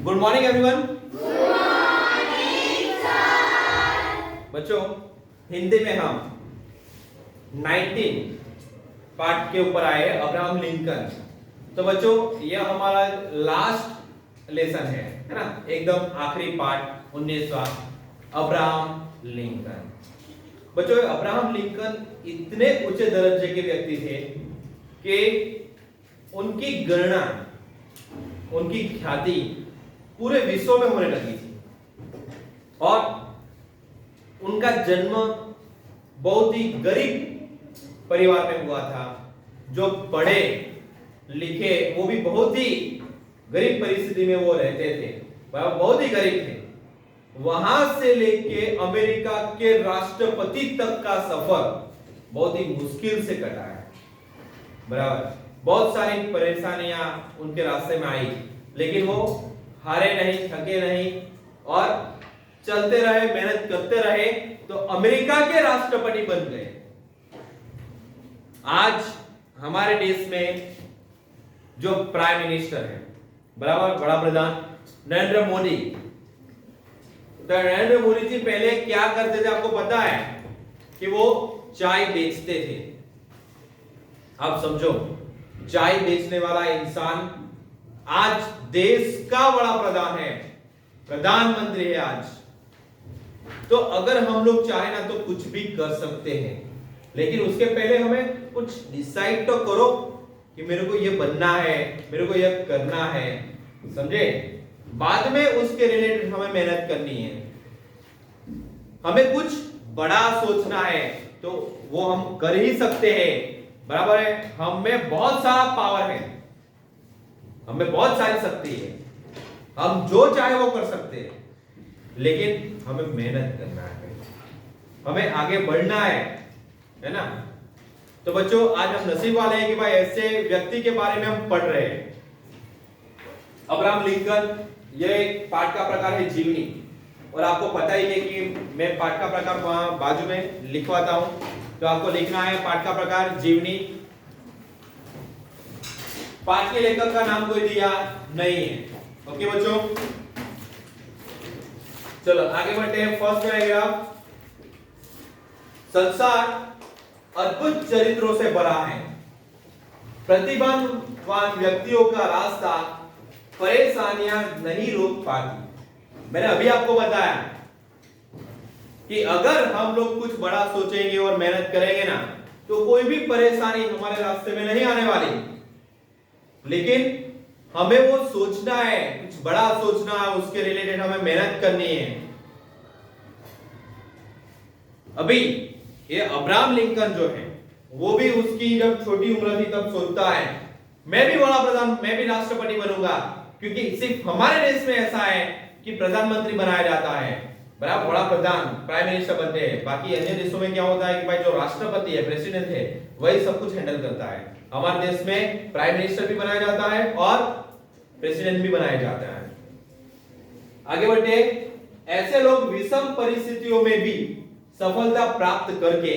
Good morning everyone. बच्चों, हिंदी में हम 19 पार्ट के ऊपर आए हैं, अब्राहम लिंकन। तो बच्चों, यह हमारा लास्ट लेसन है ना, एकदम आखिरी पार्ट 19वां, अब्राहम लिंकन। बच्चों, अब्राहम लिंकन इतने ऊंचे दर्जे के व्यक्ति थे कि उनकी गणना, उनकी ख्याति पूरे विश्व में होने लगी थी। और उनका जन्म बहुत ही गरीब परिवार में हुआ था। जो पढ़े लिखे, वो भी बहुत ही गरीब परिस्थिति में वो रहते थे, बहुत ही गरीब थे। वहां से लेके अमेरिका के राष्ट्रपति तक का सफर बहुत ही मुश्किल से कटा है, बराबर। बहुत सारी परेशानियां उनके रास्ते में आई, लेकिन वो हारे नहीं, थके नहीं और चलते रहे, मेहनत करते रहे, तो अमेरिका के राष्ट्रपति बन गए। आज हमारे देश में जो प्राइम मिनिस्टर है, बराबर, बड़ा प्रधान नरेंद्र मोदी। तो नरेंद्र मोदी जी पहले क्या करते थे आपको पता है? कि वो चाय बेचते थे। आप समझो, चाय बेचने वाला इंसान आज देश का बड़ा प्रधान है, प्रधानमंत्री है आज। तो अगर हम लोग चाहे ना तो कुछ भी कर सकते हैं, लेकिन उसके पहले हमें कुछ डिसाइड तो करो कि मेरे को ये बनना है, मेरे को ये करना है, समझे? बाद में उसके रिलेटेड हमें मेहनत करनी है। हमें कुछ बड़ा सोचना है तो वो हम कर ही सकते हैं, बराबर है। हम में बहुत सारा पावर है, हमें बहुत सारी शक्ति है, हम जो चाहे वो कर सकते हैं, लेकिन हमें मेहनत करना है, हमें आगे बढ़ना है ना। तो बच्चों, आज हम नसीब वाले हैं कि भाई ऐसे व्यक्ति के बारे में हम पढ़ रहे हैं, अब्राहम लिंकन। यह एक पाठ का प्रकार है जीवनी, और आपको पता ही है कि मैं पाठ का प्रकार वहां बाजू में लिखवाता हूं, तो आपको लिखना है पाठ का प्रकार जीवनी। पाठ के लेखक का नाम कोई दिया नहीं है, ओके बच्चों। चलो आगे बढ़ते हैं। फर्स्ट पैराग्राफ, संसार अद्भुत चरित्रों से भरा है। प्रतिभावान व्यक्तियों का रास्ता परेशानियां नहीं रोक पाती। मैंने अभी आपको बताया कि अगर हम लोग कुछ बड़ा सोचेंगे और मेहनत करेंगे ना, तो कोई भी परेशानी हमारे रास्ते में नहीं आने वाली। लेकिन हमें वो सोचना है, कुछ बड़ा सोचना है, उसके रिलेटेड हमें मेहनत करनी है। अभी ये अब्राहम लिंकन जो है, वो भी उसकी जब छोटी उम्र थी तब सोचता है मैं भी बड़ा प्रधान, मैं भी राष्ट्रपति बनूंगा, क्योंकि सिर्फ हमारे देश में ऐसा है कि प्रधानमंत्री बनाया जाता है, बराबर, बड़ा प्रधान, प्राइम मिनिस्टर बनते हैं। बाकी अन्य देशों में क्या होता है कि भाई जो राष्ट्रपति है, प्रेसिडेंट है, वही सब कुछ हैंडल करता है। हमारे देश में प्राइम मिनिस्टर भी बनाया जाता है और प्रेसिडेंट भी बनाया जाता है। आगे बढ़ते, ऐसे लोग विषम परिस्थितियों में भी सफलता प्राप्त करके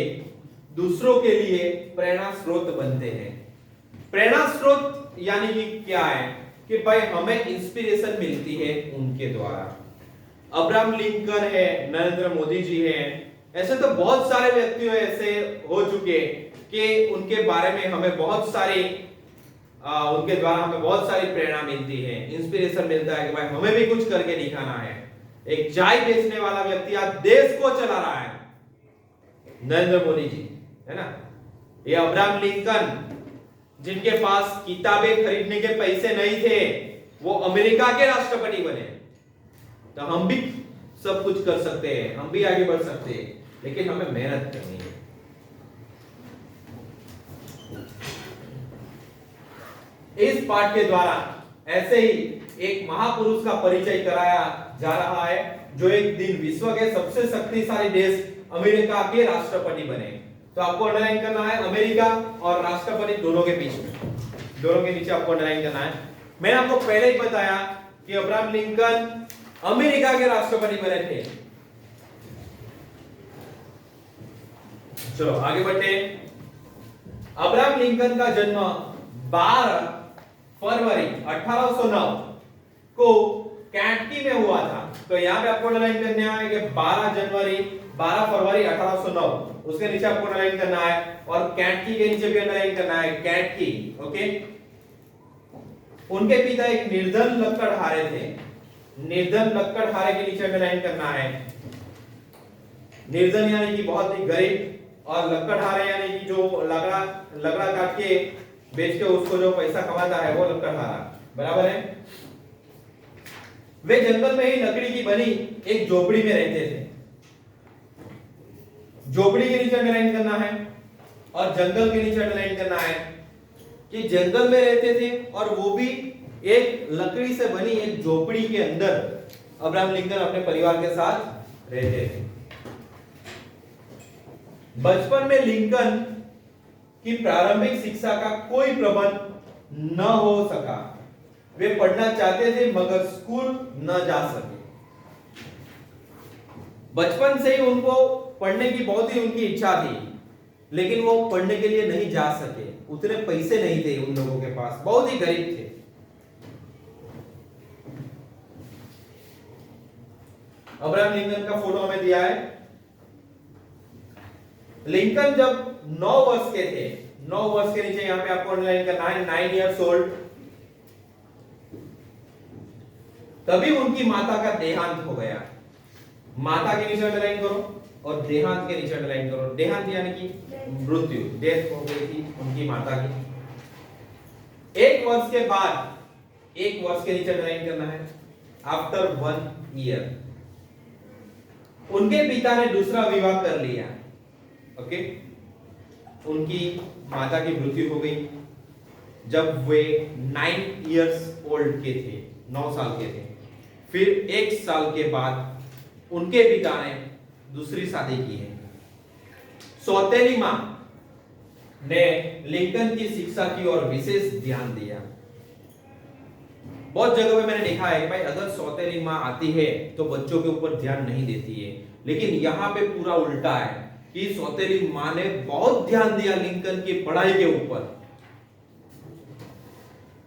दूसरों के लिए प्रेरणा स्रोत बनते हैं। प्रेरणा स्रोत यानी कि क्या है? कि भाई हमें इंस्पिरेशन मिलती है उनके द्वारा। अब्राहम लिंकन है, नरेंद्र मोदी जी हैं, ऐसे तो बहुत सारे व्यक्ति ऐसे हो चुके कि उनके बारे में हमें बहुत सारी उनके द्वारा हमें बहुत सारी प्रेरणा मिलती है, इंस्पिरेशन मिलता है कि भाई हमें भी कुछ करके दिखाना है। एक चाय बेचने वाला व्यक्ति आज देश को चला रहा है, नरेंद्र मोदी जी, है ना। ये अब्राहम लिंकन, जिनके पास किताबें खरीदने के पैसे नहीं थे, वो अमेरिका के राष्ट्रपति बने। तो हम भी सब कुछ कर सकते हैं, हम भी आगे बढ़ सकते हैं, लेकिन हमें मेहनत करनी है। इस पाठ के द्वारा ऐसे ही एक महापुरुष का परिचय कराया जा रहा है, जो एक दिन विश्व के सबसे शक्तिशाली देश अमेरिका के राष्ट्रपति बने। तो आपको अंडरलाइन करना है अमेरिका और राष्ट्रपति दोनों के बीच में, दोनों के नीचे आपको अंडरलाइन करना है। मैंने आपको पहले ही बताया कि अब्राहम लिंकन अमेरिका के राष्ट्रपति बने थे। चलो आगे बढ़ते। अब्राहम लिंकन का जन्म 12 फरवरी 1809 को कैंटकी में हुआ था। तो यहाँ पे आपको अंडरलाइन करना है कि 12 फरवरी 1809, उसके नीचे आपको अंडरलाइन करना है, और कैंटकी के नीचे भी अंडरलाइन करना है, कैंटकी। ओके, उनके पिता एक निर्धन लकड़हारे थे, निर्धन लकड़हारे के नीचे अंडरलाइन करना है। निर्धन यानी कि बहुत ही गरीब, और लकड़हारे यानी कि जो लकड़ा काट के बेच के उसको जो पैसा कमाता है वो लकड़हारा, बराबर है। वे जंगल में ही लकड़ी की बनी एक झोपड़ी में रहते थे। झोपड़ी के नीचे अंडरलाइन करना है, और जंगल के नीचे अंडरलाइन करना है कि जंगल में रहते थे और वो भी एक लकड़ी से बनी एक झोपड़ी के अंदर अब्राहम लिंकन अपने परिवार के साथ रहते थे। बचपन में लिंकन की प्रारंभिक शिक्षा का कोई प्रबंध न हो सका। वे पढ़ना चाहते थे मगर स्कूल न जा सके। बचपन से ही उनको पढ़ने की बहुत ही उनकी इच्छा थी, लेकिन वो पढ़ने के लिए नहीं जा सके। उतने पैसे नहीं थे उन लोगों के पास, बहुत ही गरीब थे। अब्राहम लिंकन का फोटो हमें दिया है। लिंकन जब 9 वर्ष के थे, 9 वर्ष के नीचे यहां पे आपको अंडरलाइन करना है 9 इयर्स ओल्ड, तभी उनकी माता का देहांत हो गया। माता के नीचे अंडरलाइन करो और देहांत के नीचे अंडरलाइन करो। देहांत यानी कि मृत्यु, डेथ हो गई थी उनकी माता की। 1 वर्ष के बाद, 1 वर्ष के नीचे अंडरलाइन करना है आफ्टर 1 ईयर, उनके पिता ने दूसरा विवाह कर लिया। ओके, उनकी माता की मृत्यु हो गई जब वे 9 इयर्स ओल्ड के थे, 9 साल के थे। फिर 1 साल के बाद उनके पिता ने दूसरी शादी की है। सौतेली मां ने लिंकन की शिक्षा की ओर विशेष ध्यान दिया। बहुत जगह पे मैंने देखा है भाई, अगर सौतेली मां आती है तो बच्चों के ऊपर ध्यान नहीं देती है, लेकिन यहाँ पे पूरा उल्टा है कि सौतेली मां ने बहुत ध्यान दिया लिंकन की पढ़ाई के ऊपर।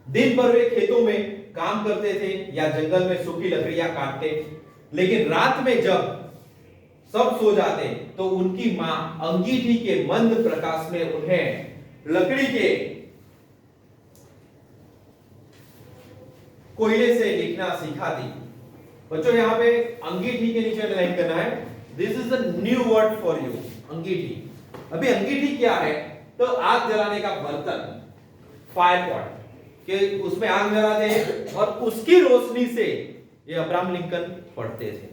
दिन भर वे खेतों में काम करते थे या जंगल में सूखी लकड़ियां काटते, लेकिन रात में जब सब सो जाते तो उनकी मां अंगीठी के मंद प्रकाश में उन्हें लकड़ी के कोयले से लिखना सिखाती। बच्चों यहां पे अंगीठी के नीचे अंडरलाइन करना है, this is a new word for you, अंगीठी। अभी अंगीठी क्या है? तो आग जलाने का बर्तन, फायर पॉट, कि उसमें आग जलाते और उसकी रोशनी से ये अब्राहम लिंकन पढ़ते थे।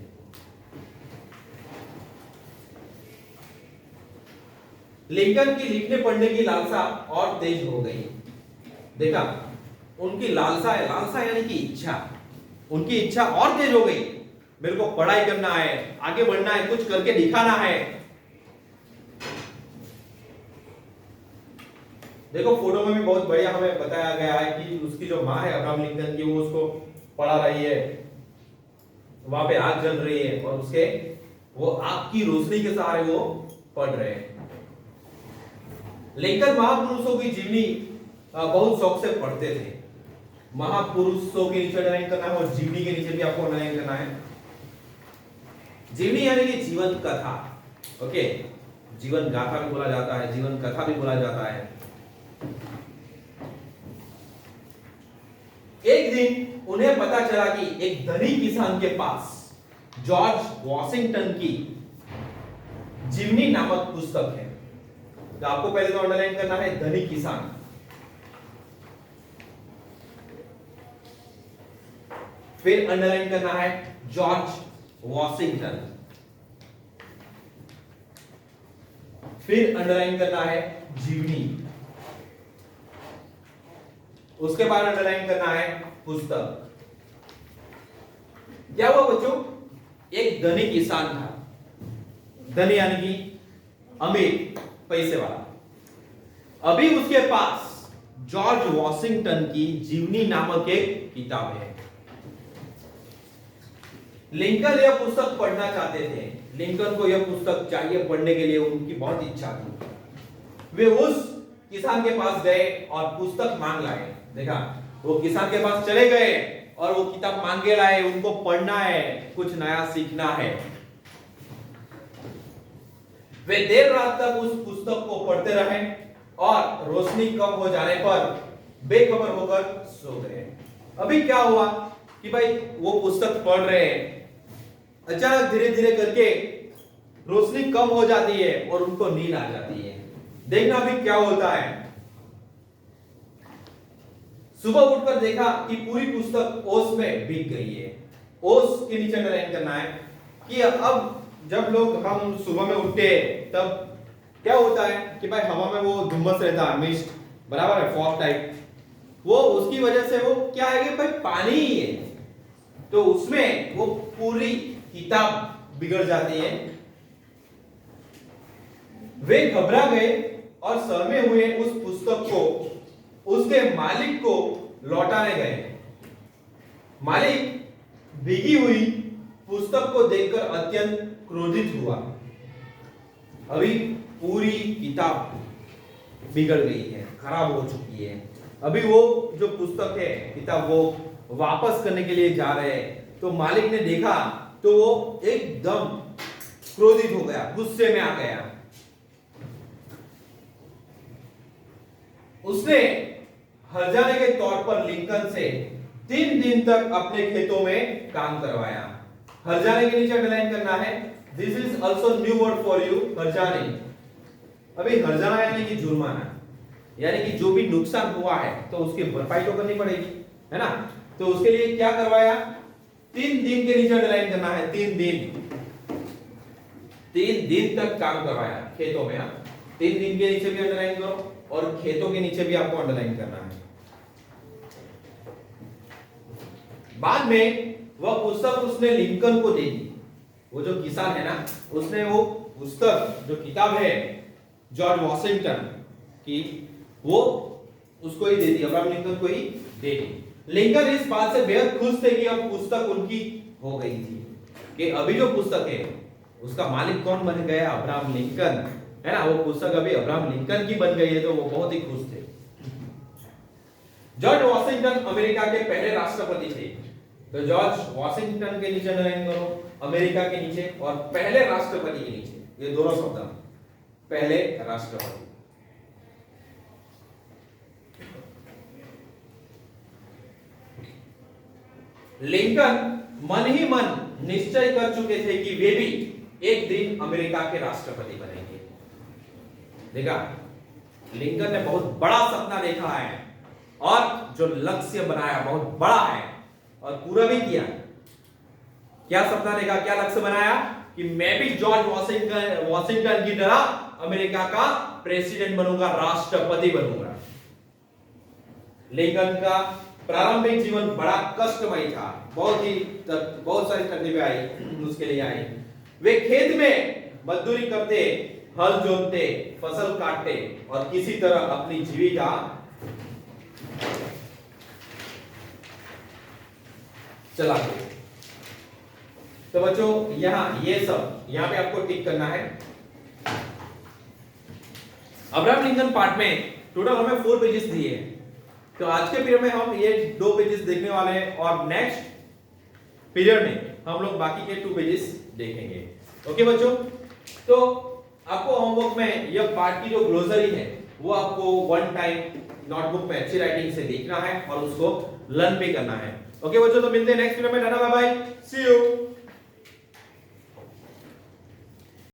लिंकन की लिखने पढ़ने की लालसा और तेज हो गई। देखा, उनकी लालसा है, लालसा यानी कि इच्छा, उनकी इच्छा और तेज हो गई। मेरे को पढ़ाई करना है, आगे बढ़ना है, कुछ करके दिखाना है। देखो फोटो में भी बहुत बढ़िया हमें बताया गया है कि उसकी जो माँ है अब्राहम लिंकन की, वो उसको पढ़ा रही है, वहां पे आग जल रही है और उसके वो आग की रोशनी के सहारे वो पढ़ रहे हैं। लिंकन महापुरुषों की जीवनी बहुत शौक से पढ़ते थे। महापुरुषों के नीचे अंडरलाइन करना है और जीवनी के नीचे भी आपको अंडरलाइन करना है। जीवनी यानी कि जीवन कथा। ओके, जीवन गाथा भी बोला जाता है, जीवन कथा भी बोला जाता है। एक दिन उन्हें पता चला कि एक धनी किसान के पास जॉर्ज वॉशिंगटन की जीवनी नामक पुस्तक है। तो आपको पहले तो अंडरलाइन करना है धनी किसान, फिर अंडरलाइन करना है जॉर्ज वॉशिंगटन, फिर अंडरलाइन करना है जीवनी, उसके बाद अंडरलाइन करना है पुस्तक। क्या हुआ बच्चों? एक धनी किसान था, धनी यानी कि अमीर, पैसे वाला। अभी उसके पास जॉर्ज वॉशिंगटन की जीवनी नामक एक किताब है। लिंकन यह पुस्तक पढ़ना चाहते थे। लिंकन को यह पुस्तक चाहिए पढ़ने के लिए, उनकी बहुत इच्छा थी। वे उस किसान के पास गए और पुस्तक मांग लाए। देखा, वो किसान के पास चले गए और वो किताब मांग के लाए, उनको पढ़ना है, कुछ नया सीखना है। वे देर रात तक उस पुस्तक को पढ़ते रहे और रोशनी कम हो जाने पर बेखबर होकर सो गए। अभी क्या हुआ कि भाई वो पुस्तक पढ़ रहे हैं, अचानक धीरे धीरे करके रोशनी कम हो जाती है और उनको नींद आ जाती है। देखना अभी क्या होता है। सुबह उठकर देखा कि पूरी पुस्तक ओस में भीग गई है। ओस के नीचे अंडरलाइन करना है कि अब जब लोग हम सुबह में उठते हैं तब क्या होता है कि भाई हवा में वो धुम्मस रहता है, मिस्ट, बराबर है, फॉग टाइप, वो उसकी वजह से वो क्या है कि भाई पानी ही है, तो उसमें वो पूरी किताब बिगड़ जाती है। वे घबरा गए और सहमे हुए उस पुस्तक को उसके मालिक को लौटाने गए। मालिक भीगी हुई पुस्तक को देखकर अत्यंत क्रोधित हुआ। अभी पूरी किताब बिगड़ गई है, खराब हो चुकी है। अभी वो जो पुस्तक है, किताब, वो वापस करने के लिए जा रहे हैं, तो मालिक ने देखा तो वो एकदम क्रोधित हो गया, गुस्से में आ गया। उसने हर्जाने के तौर पर लिंकन से 3 दिन तक अपने खेतों में काम करवाया। हर्जाने के नीचे अंडरलाइन करना है, this is also new word for you, हर्जाने। अभी हर्जाना यानी कि जुर्माना, यानी कि जो भी नुकसान हुआ है तो उसकी भरपाई तो करनी पड़ेगी, है ना। तो उसके लिए क्या करवाया, 3 दिन के नीचे अंडरलाइन करना है, 3 दिन तक काम करवाया खेतों में। 3 दिन के नीचे भी अंडरलाइन करो और खेतों के नीचे भी आपको अंडरलाइन करना है। बाद में वह पुस्तक उसने लिंकन को दे दी। वो जो किसान है ना, उसने वो पुस्तक, जो किताब है जॉर्ज वॉशिंगटन की, वो उसको ही दे दी, अब्राहम लिंकन को ही दे दी। लिंकन इस बात से बेहद खुश थे कि अब पुस्तक उनकी हो गई थी, कि अभी जो पुस्तक है उसका मालिक कौन बन गया, अब्राहम लिंकन, है ना। वो पुस्तक अभी अब्राहम लिंकन की बन गई है, तो वो बहुत ही खुश थे। जॉर्ज वॉशिंगटन अमेरिका के पहले राष्ट्रपति थे। तो जॉर्ज वॉशिंगटन के नीचे अंडरलाइन करो, अमेरिका के नीचे और पहले राष्ट्रपति के नीचे, ये दोनों शब्द, पहले राष्ट्रपति। लिंकन मन ही मन निश्चय कर चुके थे कि वे भी एक दिन अमेरिका के राष्ट्रपति बनेंगे। देखा, लिंकन ने बहुत बड़ा सपना देखा है और जो लक्ष्य बनाया बहुत बड़ा है और पूरा भी किया। क्या सपना देखा, क्या लक्ष्य बनाया कि मैं भी जॉर्ज वॉशिंगटन की तरह अमेरिका का प्रेसिडेंट बनूंगा, राष्ट्रपति बनूंगा। लिंकन का प्रारंभिक जीवन बड़ा कष्टमय था, बहुत सारी तकलीफें आई, मुश्किलें आई। वे खेत में मजदूरी करते, हल जोतते, फसल काटते और किसी तरह अपनी जीविका चलाते। तो बच्चों यहां ये सब यहां पे आपको टिक करना है। अब्राहम लिंकन पार्ट में टोटल हमें 4 पेजेस दिए हैं, तो आज के पीरियड में हम ये 2 पेजेस देखने वाले हैं और नेक्स्ट पीरियड में हम लोग बाकी के 2 पेजेस देखेंगे। ओके बच्चों, तो आपको होमवर्क में यह पार्ट की जो ग्लोसरी है वो आपको 1 टाइम नोटबुक में अच्छी राइटिंग से लिखना है और उसको लर्न भी करना है। ओके बच्चों, तो मिलते हैं नेक्स्ट वीडियो में। Tata bye bye.